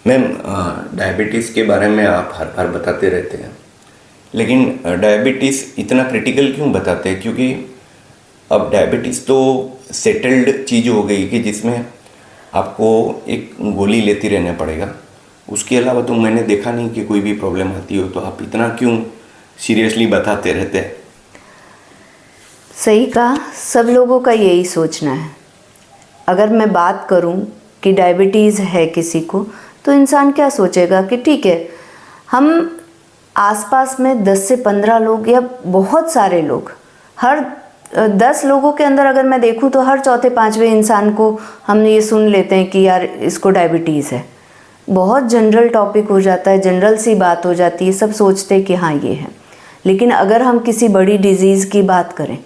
Ma'am, diabetes के बारे में आप हर बार बताते रहते हैं, लेकिन डायबिटीज़ इतना क्रिटिकल क्यों बताते हैं? क्योंकि अब डायबिटीज़ तो सेटल्ड चीज़ हो गई कि जिसमें आपको एक गोली लेती रहना पड़ेगा। उसके अलावा तो मैंने देखा नहीं कि कोई भी प्रॉब्लम आती हो, तो आप इतना क्यों सीरियसली बताते रहते हैं? सही कहा, सब लोगों का यही सोचना है। अगर मैं बात करूं कि डायबिटीज़ है किसी को, तो इंसान क्या सोचेगा कि ठीक है, हम आसपास में 10 से 15 लोग या बहुत सारे लोग, हर 10 लोगों के अंदर अगर मैं देखूं तो हर चौथे पांचवें इंसान को हम ये सुन लेते हैं कि यार इसको डायबिटीज़ है। बहुत जनरल टॉपिक हो जाता है, जनरल सी बात हो जाती है, सब सोचते हैं कि हाँ ये है। लेकिन अगर हम किसी बड़ी डिजीज़ की बात करें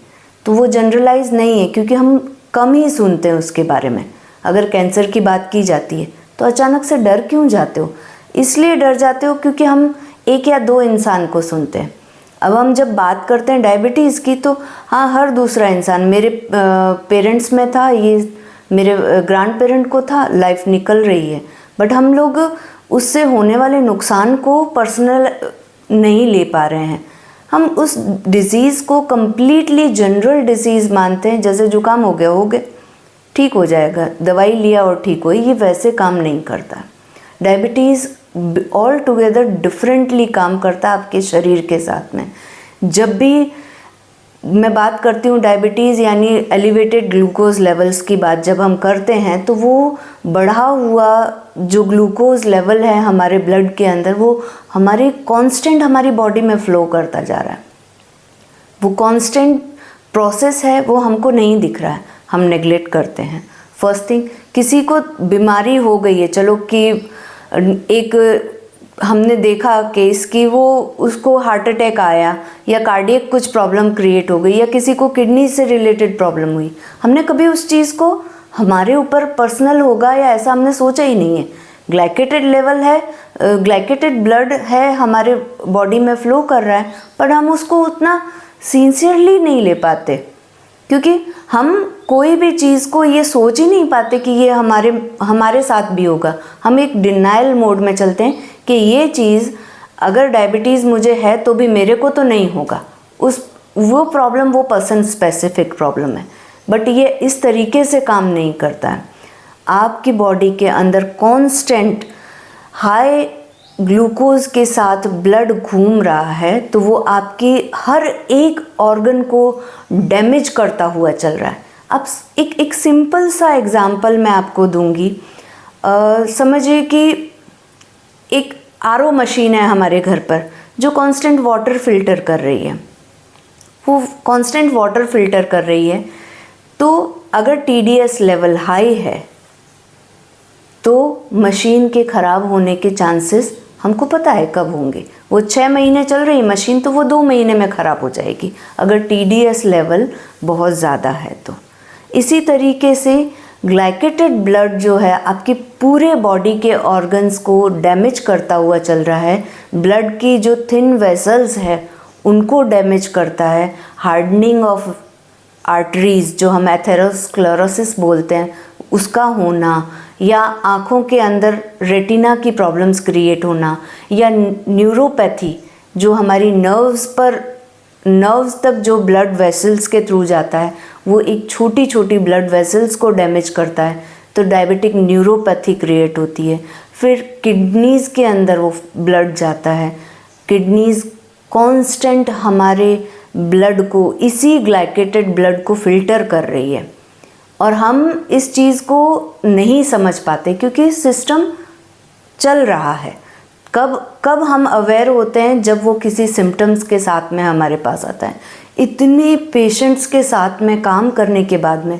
तो वो जनरलाइज नहीं है, क्योंकि हम कम ही सुनते हैं उसके बारे में। अगर कैंसर की बात की जाती है तो अचानक से डर क्यों जाते हो? इसलिए डर जाते हो क्योंकि हम एक या दो इंसान को सुनते हैं। अब हम जब बात करते हैं डायबिटीज़ की तो हाँ, हर दूसरा इंसान, मेरे पेरेंट्स में था ये, मेरे ग्रैंड पेरेंट को था, लाइफ निकल रही है, बट हम लोग उससे होने वाले नुकसान को पर्सनल नहीं ले पा रहे हैं। हम उस डिज़ीज़ को कम्प्लीटली जनरल डिज़ीज़ मानते हैं, जैसे जुकाम हो गया ठीक हो जाएगा, दवाई लिया और ठीक हो। ये वैसे काम नहीं करता। डायबिटीज़ ऑल टुगेदर डिफरेंटली काम करता है आपके शरीर के साथ में। जब भी मैं बात करती हूँ डायबिटीज़ यानी एलिवेटेड ग्लूकोज लेवल्स की बात जब हम करते हैं, तो वो बढ़ा हुआ जो ग्लूकोज लेवल है हमारे ब्लड के अंदर, वो हमारी कांस्टेंट हमारी बॉडी में फ्लो करता जा रहा है। वो कांस्टेंट प्रोसेस है, वो हमको नहीं दिख रहा है, हम नेग्लेक्ट करते हैं। फर्स्ट थिंग, किसी को बीमारी हो गई है, चलो कि एक हमने देखा केस कि वो उसको हार्ट अटैक आया या कार्डियक कुछ प्रॉब्लम क्रिएट हो गई या किसी को किडनी से रिलेटेड प्रॉब्लम हुई, हमने कभी उस चीज़ को हमारे ऊपर पर्सनल होगा या ऐसा हमने सोचा ही नहीं है। ग्लाइकेटेड लेवल है, ग्लाइकेटेड ब्लड है हमारे बॉडी में फ्लो कर रहा है, पर हम उसको उतना सिंसियरली नहीं ले पाते, क्योंकि हम कोई भी चीज़ को ये सोच ही नहीं पाते कि ये हमारे साथ भी होगा। हम एक डिनाइल मोड में चलते हैं कि ये चीज़ अगर डायबिटीज़ मुझे है तो भी मेरे को तो नहीं होगा। वो प्रॉब्लम वो पर्सन स्पेसिफिक प्रॉब्लम है, बट ये इस तरीके से काम नहीं करता है। आपकी बॉडी के अंदर कांस्टेंट हाई ग्लूकोज के साथ ब्लड घूम रहा है, तो वो आपकी हर एक ऑर्गन को डैमेज करता हुआ चल रहा है। अब एक सिंपल सा एग्जांपल मैं आपको दूंगी। समझिए कि एक आरओ मशीन है हमारे घर पर जो कांस्टेंट वाटर फिल्टर कर रही है। वो कांस्टेंट वाटर फिल्टर कर रही है, तो अगर टीडीएस लेवल हाई है तो मशीन के ख़राब होने के चांसेस हमको पता है कब होंगे। वो 6 महीने चल रही मशीन तो वो 2 महीने में ख़राब हो जाएगी अगर टीडीएस लेवल बहुत ज़्यादा है तो। इसी तरीके से ग्लाइकेटेड ब्लड जो है आपकी पूरे बॉडी के ऑर्गन्स को डैमेज करता हुआ चल रहा है। ब्लड की जो थिन वेसल्स है उनको डैमेज करता है। हार्डनिंग ऑफ आर्टरीज जो हम एथेरोस्क्लेरोसिस बोलते हैं उसका होना, या आँखों के अंदर रेटिना की प्रॉब्लम्स क्रिएट होना, या न्यूरोपैथी जो हमारी नर्व्स तक जो ब्लड वेसल्स के थ्रू जाता है वो एक छोटी छोटी ब्लड वेसल्स को डैमेज करता है, तो डायबिटिक न्यूरोपैथी क्रिएट होती है। फिर किडनीज़ के अंदर वो ब्लड जाता है। किडनीज़ कांस्टेंट हमारे ब्लड को, इसी ग्लाइकेटेड ब्लड को फिल्टर कर रही है, और हम इस चीज़ को नहीं समझ पाते क्योंकि सिस्टम चल रहा है। कब हम अवेयर होते हैं? जब वो किसी सिम्टम्स के साथ में हमारे पास आता है। इतने पेशेंट्स के साथ में काम करने के बाद में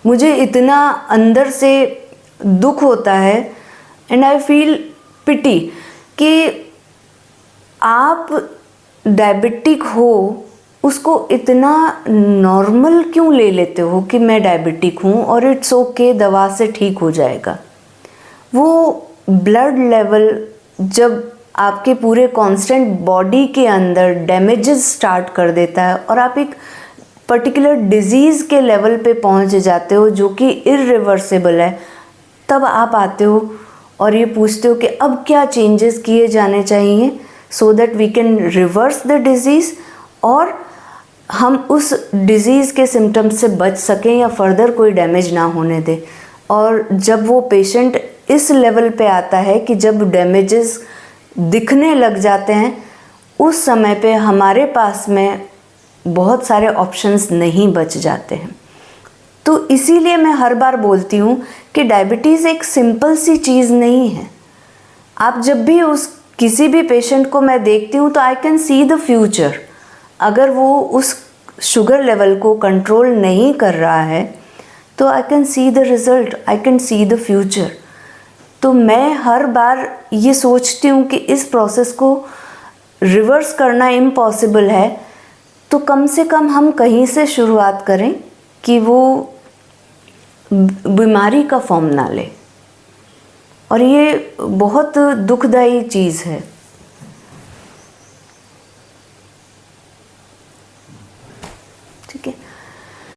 मुझे इतना अंदर से दुख होता है, एंड आई फील पिटी कि आप डायबिटिक हो उसको इतना नॉर्मल क्यों ले लेते हो कि मैं डायबिटिक हूँ और इट्स ओके, दवा से ठीक हो जाएगा। वो ब्लड लेवल जब आपके पूरे कांस्टेंट बॉडी के अंदर डैमेजेस स्टार्ट कर देता है और आप एक पर्टिकुलर डिजीज़ के लेवल पे पहुंच जाते हो जो कि इर्रिवर्सिबल है, तब आप आते हो और ये पूछते हो कि अब क्या चेंजेस किए जाने चाहिए so that we can reverse the disease और हम उस डिज़ीज़ के सिम्टम्स से बच सकें या फर्दर कोई डैमेज ना होने दें। और जब वो पेशेंट इस लेवल पे आता है कि जब डैमेजेस दिखने लग जाते हैं, उस समय पे हमारे पास में बहुत सारे ऑप्शंस नहीं बच जाते हैं। तो इसीलिए मैं हर बार बोलती हूँ कि डायबिटीज़ एक सिंपल सी चीज़ नहीं है। आप जब भी किसी भी पेशेंट को मैं देखती हूँ तो I can see the future. अगर वो उस शुगर लेवल को कंट्रोल नहीं कर रहा है तो I can see the result, I can see the future. तो मैं हर बार ये सोचती हूँ कि इस प्रोसेस को रिवर्स करना इम्पॉसिबल है, तो कम से कम हम कहीं से शुरुआत करें कि वो बीमारी का फॉर्म ना ले। और ये बहुत दुखदाई चीज़ है। ठीक है,